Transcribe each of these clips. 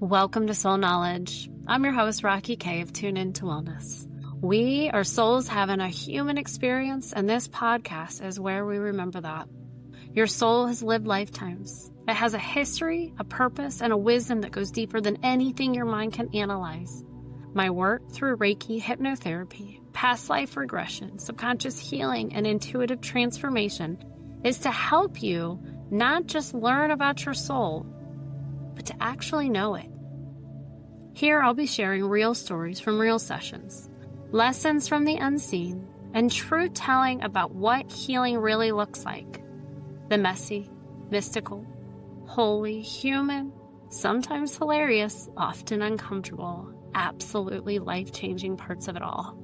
Welcome to Soul Knowledge. I'm your host, Rocky Kay of Tune In to Wellness. We are souls having a human experience, and this podcast is where we remember that. Your soul has lived lifetimes. It has a history, a purpose, and a wisdom that goes deeper than anything your mind can analyze. My work through Reiki, hypnotherapy, past life regression, subconscious healing, and intuitive transformation is to help you not just learn about your soul, but to actually know it. Here I'll be sharing real stories from real sessions, lessons from the unseen, and truth-telling about what healing really looks like. The messy, mystical, holy, human, sometimes hilarious, often uncomfortable, absolutely life-changing parts of it all.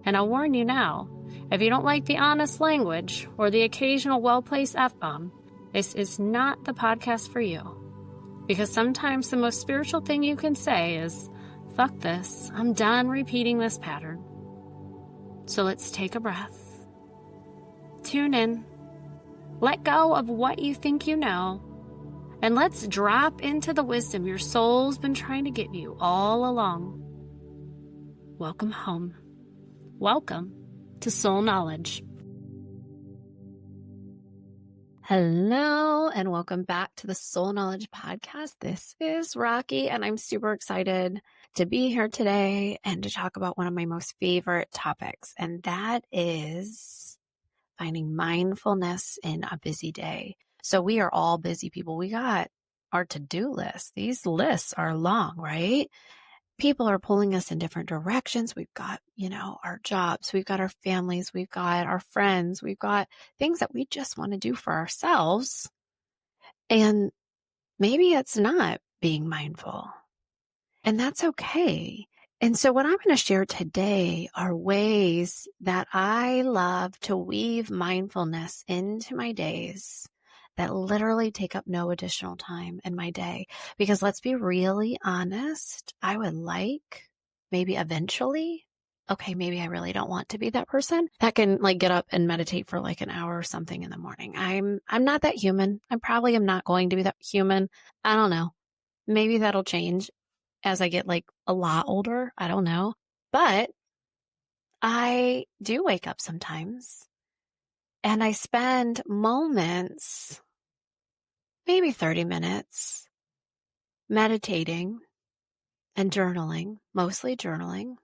And I'll warn you now, if you don't like the honest language or the occasional well-placed F-bomb, this is not the podcast for you. Because sometimes the most spiritual thing you can say is, fuck this, I'm done repeating this pattern. So let's take a breath. Tune in. Let go of what you think you know. And let's drop into the wisdom your soul's been trying to give you all along. Welcome home. Welcome to Soul Knowledge. Hello, and welcome back to the Soul Knowledge Podcast. This is Rocky, and I'm super excited to be here today and to talk about one of my most favorite topics, and that is finding mindfulness in a busy day. So we are all busy people. We got our to-do lists. These lists are long, right? People are pulling us in different directions. We've got, our jobs, we've got our families, we've got our friends, we've got things that we just want to do for ourselves. And maybe it's not being mindful. And that's okay. And so what I'm going to share today are ways that I love to weave mindfulness into my days that literally take up no additional time in my day. Because let's be really honest, I would like maybe eventually, maybe I really don't want to be that person that can get up and meditate for an hour or something in the morning. I'm not that human. I probably am not going to be that human. I don't know. Maybe that'll change as I get a lot older. I don't know. But I do wake up sometimes and I spend moments, maybe 30 minutes, meditating and journaling, mostly journaling.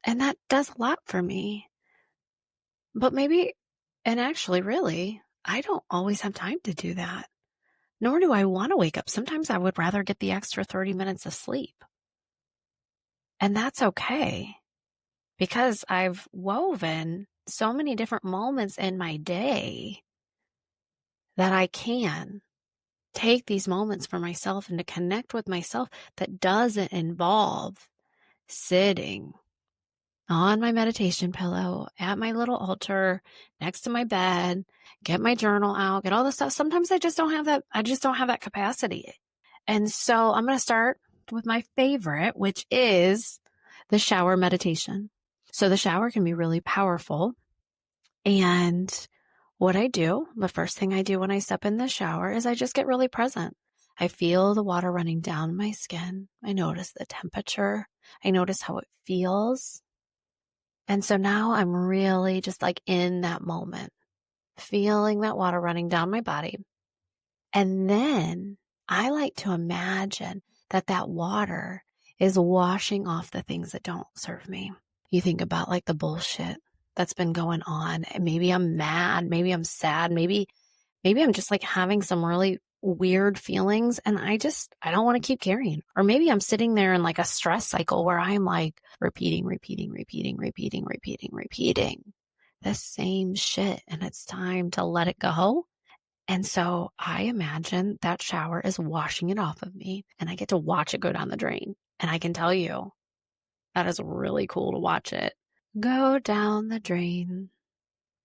And that does a lot for me. But actually really, I don't always have time to do that. Nor do I want to wake up. Sometimes I would rather get the extra 30 minutes of sleep. And that's okay. Because I've woven so many different moments in my day that I can take these moments for myself and to connect with myself that doesn't involve sitting on my meditation pillow at my little altar next to my bed, get my journal out, get all this stuff. Sometimes I just don't have that. I just don't have that capacity. And so I'm going to start with my favorite, which is the shower meditation. So the shower can be really powerful. And what I do, the first thing I do when I step in the shower is I just get really present. I feel the water running down my skin. I notice the temperature. I notice how it feels. And so now I'm really just in that moment, feeling that water running down my body. And then I like to imagine that water is washing off the things that don't serve me. You think about the bullshit that's been going on. And maybe I'm mad. Maybe I'm sad. Maybe I'm just having some really weird feelings and I don't want to keep carrying. Or maybe I'm sitting there in a stress cycle where I'm repeating the same shit, and it's time to let it go. And so I imagine that shower is washing it off of me and I get to watch it go down the drain. And I can tell you that is really cool to watch it go down the drain.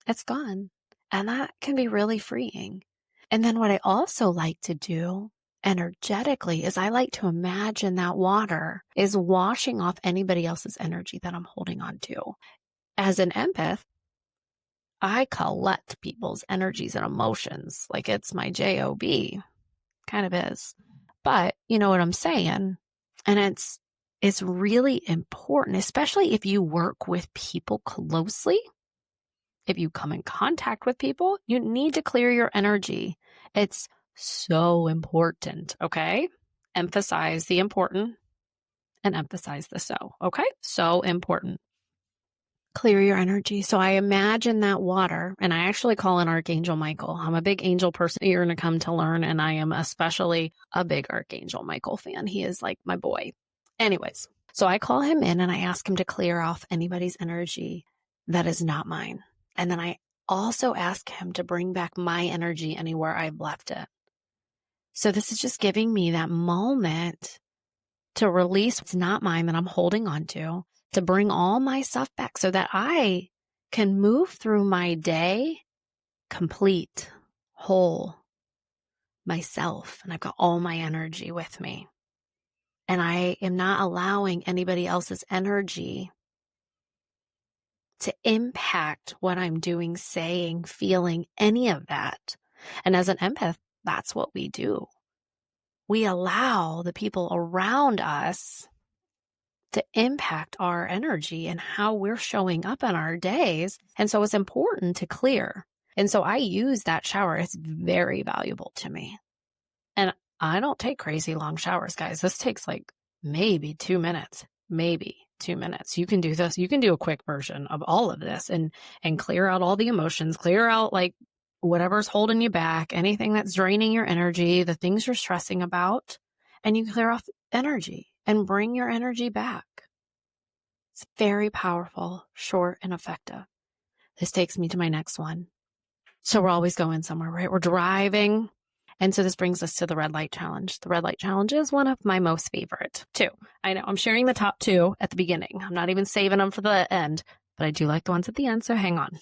It's gone. And that can be really freeing. And then what I also like to do energetically is I like to imagine that water is washing off anybody else's energy that I'm holding on to. As an empath, I collect people's energies and emotions like it's my job. Kind of is. but you know what I'm saying? And it's really important, especially if you work with people closely. If you come in contact with people, you need to clear your energy. It's so important, okay? Emphasize the important and emphasize the so, okay? So important. Clear your energy. So I imagine that water, and I actually call in Archangel Michael. I'm a big angel person you're going to come to learn, and I am especially a big Archangel Michael fan. He is like my boy. Anyways, so I call him in and I ask him to clear off anybody's energy that is not mine. And then I also ask him to bring back my energy anywhere I've left it. So this is just giving me that moment to release what's not mine that I'm holding on to bring all my stuff back so that I can move through my day complete, whole, myself, and I've got all my energy with me. And I am not allowing anybody else's energy to impact what I'm doing, saying, feeling, any of that. And as an empath, that's what we do. We allow the people around us to impact our energy and how we're showing up in our days. And so it's important to clear. And so I use that shower. It's very valuable to me. And I don't take crazy long showers, guys. This takes like maybe 2 minutes, maybe 2 minutes. You can do this. You can do a quick version of all of this and clear out all the emotions, clear out like whatever's holding you back, anything that's draining your energy, the things you're stressing about, and you clear off energy and bring your energy back. It's very powerful, short, and effective. This takes me to my next one. So we're always going somewhere, right? We're driving. And so this brings us to the red light challenge. The red light challenge is one of my most favorite too. I know I'm sharing the top 2 at the beginning. I'm not even saving them for the end, but I do like the ones at the end. So hang on.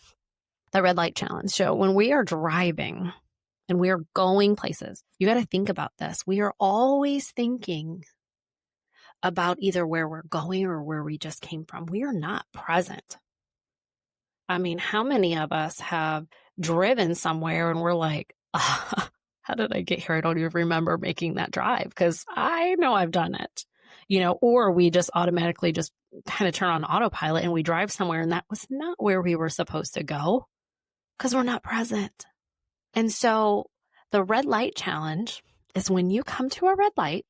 The red light challenge. So when we are driving and we are going places, you got to think about this. We are always thinking about either where we're going or where we just came from. We are not present. I mean, how many of us have driven somewhere and we're like, how did I get here? I don't even remember making that drive because I know I've done it, or we just automatically just kind of turn on autopilot and we drive somewhere and that was not where we were supposed to go because we're not present. And so the red light challenge is when you come to a red light,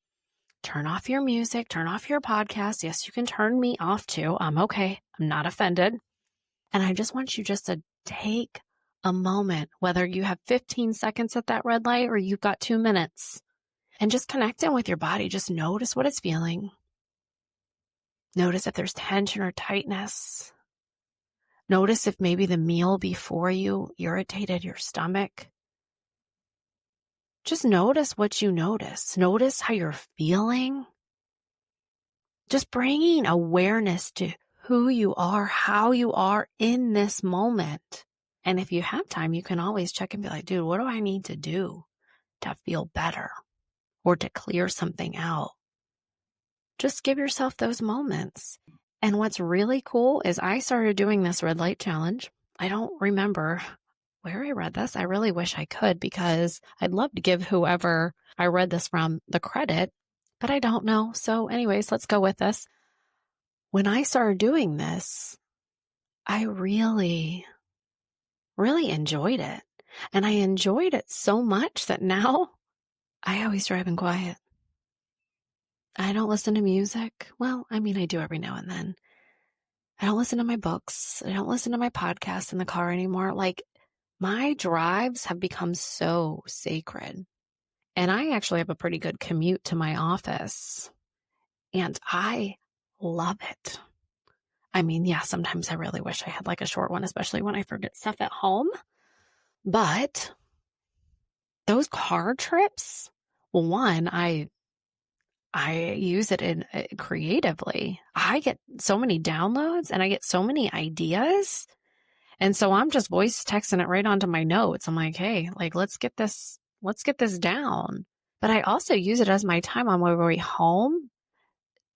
turn off your music, turn off your podcast. Yes, you can turn me off too. I'm okay. I'm not offended. And I just want you just to take a moment, whether you have 15 seconds at that red light or you've got 2 minutes, and just connect in with your body. Just notice what it's feeling. Notice if there's tension or tightness. Notice if maybe the meal before you irritated your stomach. Just notice what you notice. Notice how you're feeling. Just bringing awareness to who you are, how you are in this moment. And if you have time, you can always check and be like, dude, what do I need to do to feel better or to clear something out? Just give yourself those moments. And what's really cool is I started doing this red light challenge. I don't remember where I read this. I really wish I could because I'd love to give whoever I read this from the credit, but I don't know. So anyways, let's go with this. When I started doing this, I really, really enjoyed it. And I enjoyed it so much that now I always drive in quiet. I don't listen to music. Well, I mean, I do every now and then. I don't listen to my books. I don't listen to my podcast in the car anymore. Like, my drives have become so sacred. And I actually have a pretty good commute to my office. And I love it. I mean, yeah, sometimes I really wish I had like a short one, especially when I forget stuff at home. But those car trips, well, one, I use it in creatively. I get so many downloads and I get so many ideas. And so I'm just voice texting it right onto my notes. I'm like, hey, like, let's get this down. But I also use it as my time on my way home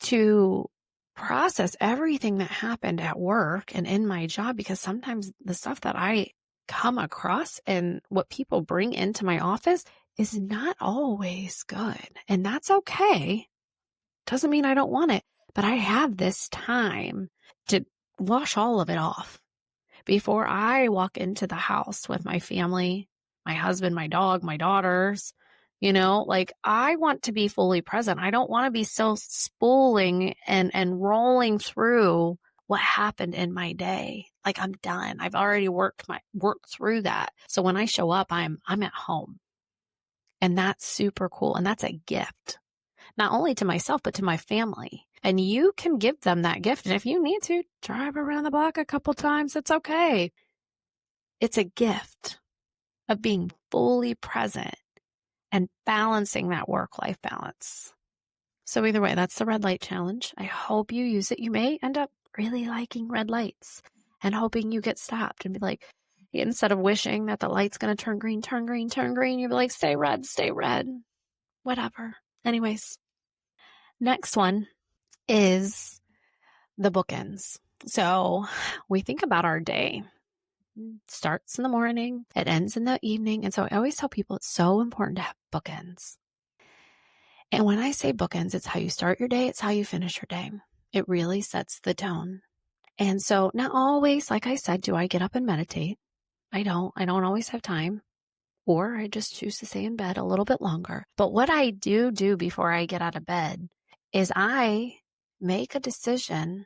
to process everything that happened at work and in my job, because sometimes the stuff that I come across and what people bring into my office is not always good. And that's okay. Doesn't mean I don't want it, but I have this time to wash all of it off before I walk into the house with my family, my husband, my dog, my daughters. Like I want to be fully present. I don't want to be so spooling and rolling through what happened in my day. Like I'm done. I've already worked through that. So when I show up, I'm at home. And that's super cool. And that's a gift, not only to myself, but to my family. And you can give them that gift. And if you need to drive around the block a couple times, it's okay. It's a gift of being fully present and balancing that work-life balance. So either way, that's the red light challenge. I hope you use it. You may end up really liking red lights and hoping you get stopped and be like, instead of wishing that the light's going to turn green, you'll be like, stay red, whatever. Anyways, next one is the bookends. So we think about our day. It starts in the morning, it ends in the evening. And so I always tell people it's so important to have bookends. And when I say bookends, it's how you start your day, it's how you finish your day. It really sets the tone. And so not always, like I said, do I get up and meditate. I don't always have time, or I just choose to stay in bed a little bit longer. But what I do before I get out of bed is I make a decision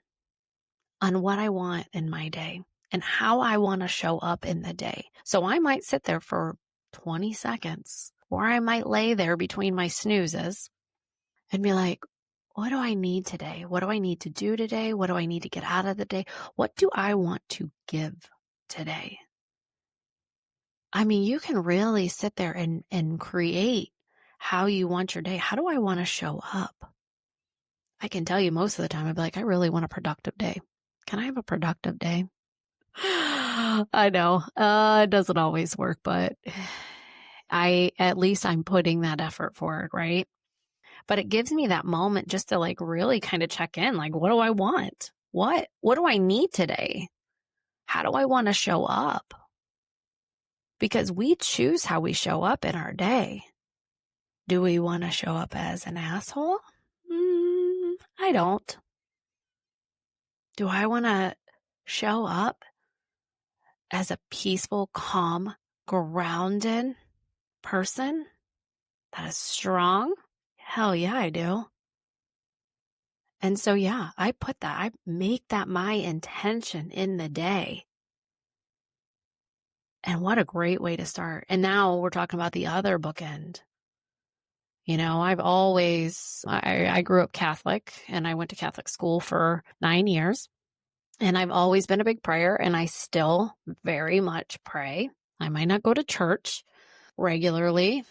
on what I want in my day and how I want to show up in the day. So I might sit there for 20 seconds, or I might lay there between my snoozes and be like, what do I need today? What do I need to do today? What do I need to get out of the day? What do I want to give today? I mean, you can really sit there and create how you want your day. How do I want to show up? I can tell you most of the time, I'd be like, I really want a productive day. Can I have a productive day? I know. It doesn't always work, but at least I'm putting that effort forward, right? But it gives me that moment just to like really kind of check in. Like, what do I want? What do I need today? How do I want to show up? Because we choose how we show up in our day. Do we want to show up as an asshole? I don't. Do I want to show up as a peaceful, calm, grounded person that is strong? Hell yeah, I do. And so, yeah, I make that my intention in the day. And what a great way to start. And now we're talking about the other bookend. I grew up Catholic and I went to Catholic school for 9 years. And I've always been a big prayer, and I still very much pray. I might not go to church regularly,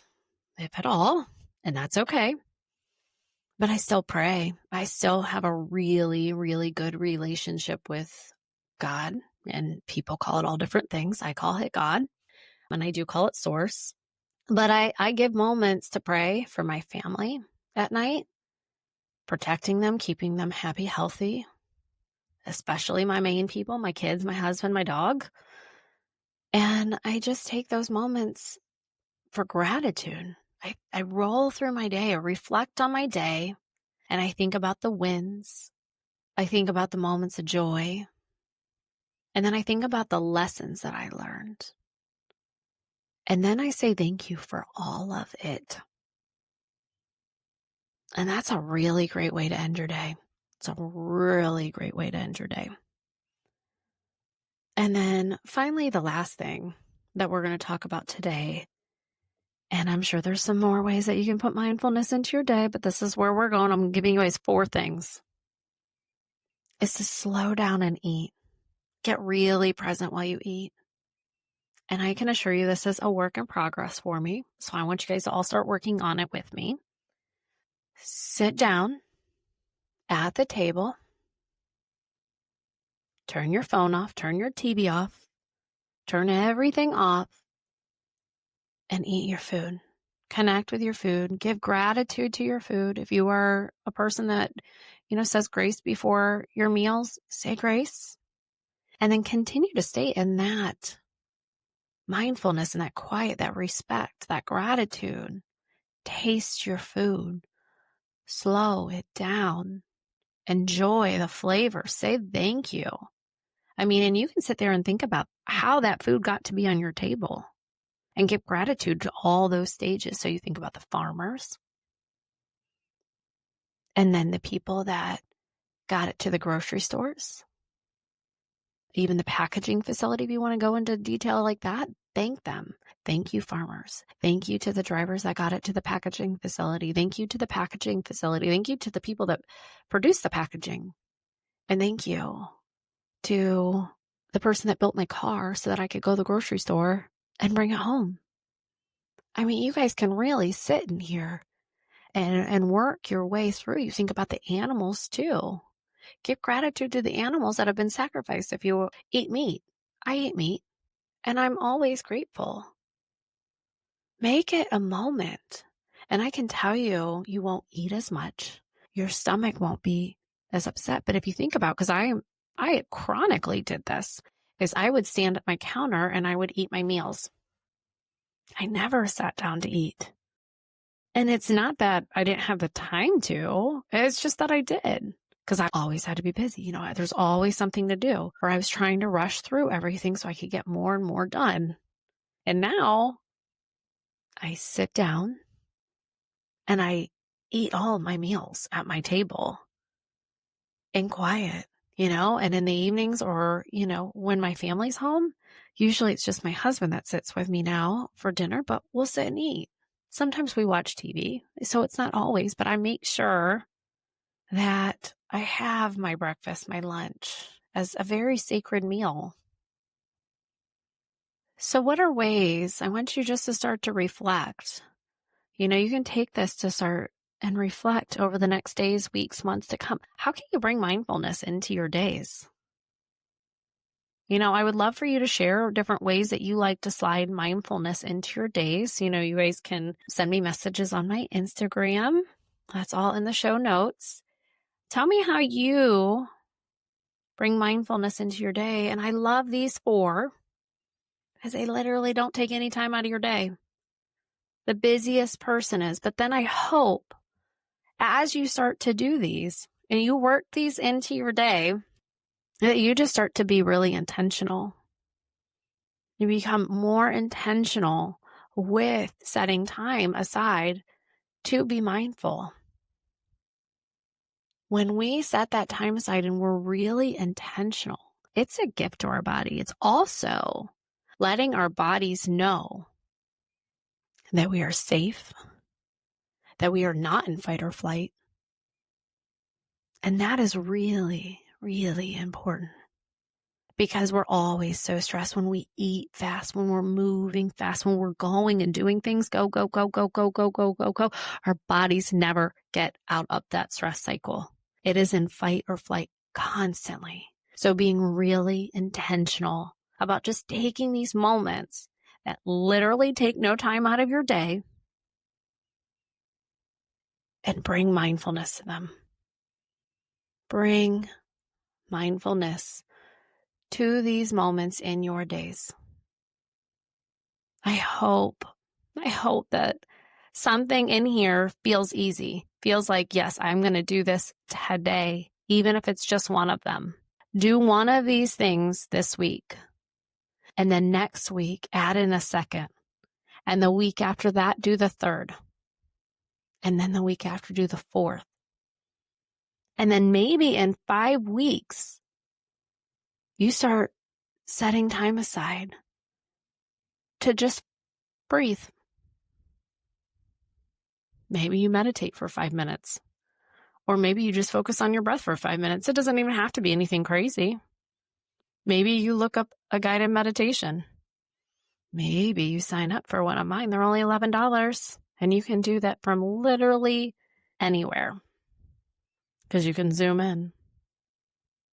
if at all, and that's okay. But I still pray. I still have a really, really good relationship with God, and people call it all different things. I call it God, and I do call it Source. But I give moments to pray for my family at night, protecting them, keeping them happy, healthy, especially my main people, my kids, my husband, my dog. And I just take those moments for gratitude. I roll through my day, I reflect on my day, and I think about the wins. I think about the moments of joy. And then I think about the lessons that I learned. And then I say thank you for all of it. And that's a really great way to end your day. It's a really great way to end your day. And then finally, the last thing that we're going to talk about today, and I'm sure there's some more ways that you can put mindfulness into your day, but this is where we're going. I'm giving you guys 4 things. Is to slow down and eat. Get really present while you eat. And I can assure you this is a work in progress for me. So I want you guys to all start working on it with me. Sit down at the table. Turn your phone off. Turn your TV off. Turn everything off. And eat your food. Connect with your food. Give gratitude to your food. If you are a person that, says grace before your meals, say grace. And then continue to stay in that mindfulness and that quiet, that respect, that gratitude. Taste your food. Slow it down. Enjoy the flavor. Say thank you. I mean, and you can sit there and think about how that food got to be on your table and give gratitude to all those stages. So you think about the farmers and then the people that got it to the grocery stores, even the packaging facility. If you want to go into detail like that, thank them. Thank you, farmers. Thank you to the drivers that got it to the packaging facility. Thank you to the packaging facility. Thank you to the people that produce the packaging. And thank you to the person that built my car so that I could go to the grocery store and bring it home. I mean, you guys can really sit in here and work your way through. You think about the animals too. Give gratitude to the animals that have been sacrificed. If you eat meat, I eat meat, and I'm always grateful. Make it a moment. And I can tell you, you won't eat as much. Your stomach won't be as upset. But if you think about, because I chronically did this, is I would stand at my counter and I would eat my meals. I never sat down to eat. And it's not that I didn't have the time to, it's just that I did. Because I always had to be busy. You know, there's always something to do. Or I was trying to rush through everything so I could get more and more done. And now I sit down and I eat all of my meals at my table in quiet, you know, and in the evenings or, you know, when my family's home, usually it's just my husband that sits with me now for dinner, but we'll sit and eat. Sometimes we watch TV, so it's not always, but I make sure that I have my breakfast, my lunch as a very sacred meal. So what are ways? I want you just to start to reflect. You know, you can take this to start and reflect over the next days, weeks, months to come. How can you bring mindfulness into your days? You know, I would love for you to share different ways that you like to slide mindfulness into your days. You know, you guys can send me messages on my Instagram. That's all in the show notes. Tell me how you bring mindfulness into your day. And I love these 4 because they literally don't take any time out of your day. The busiest person is. But then I hope as you start to do these and you work these into your day, that you just start to be really intentional. You become more intentional with setting time aside to be mindful. When we set that time aside and we're really intentional, it's a gift to our body. It's also letting our bodies know that we are safe, that we are not in fight or flight. And that is really, really important because we're always so stressed when we eat fast, when we're moving fast, when we're going and doing things, go, go, go, go, go, go, go, go, go. Our bodies never get out of that stress cycle. It is in fight or flight constantly. So being really intentional about just taking these moments that literally take no time out of your day and bring mindfulness to them. Bring mindfulness to these moments in your days. I hope that something in here feels easy, feels like, yes, I'm going to do this today, even if it's just one of them. Do one of these things this week. And then next week, add in a second. And the week after that, do the third. And then the week after, do the fourth. And then maybe in 5 weeks, you start setting time aside to just breathe. Maybe you meditate for 5 minutes. Or maybe you just focus on your breath for 5 minutes. It doesn't even have to be anything crazy. Maybe you look up a guided meditation. Maybe you sign up for one of mine. They're only $11. And you can do that from literally anywhere. Because you can zoom in.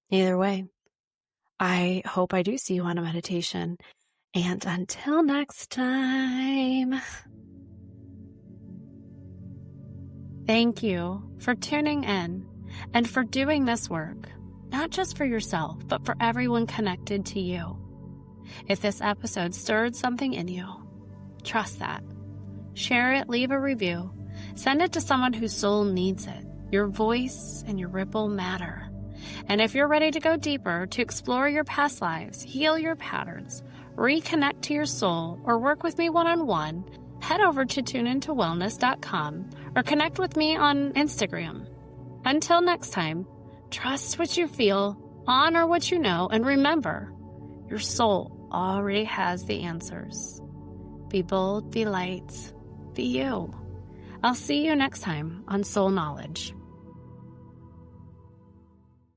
Either way, I hope I do see you on a meditation. And until next time, thank you for tuning in and for doing this work, not just for yourself, but for everyone connected to you. If this episode stirred something in you, trust that. Share it, leave a review. Send it to someone whose soul needs it. Your voice and your ripple matter. And if you're ready to go deeper, to explore your past lives, heal your patterns, reconnect to your soul, or work with me one-on-one, head over to tuneintowellness.com or connect with me on Instagram. Until next time, trust what you feel, honor what you know, and remember, your soul already has the answers. Be bold, be light, be you. I'll see you next time on Soul Knowledge.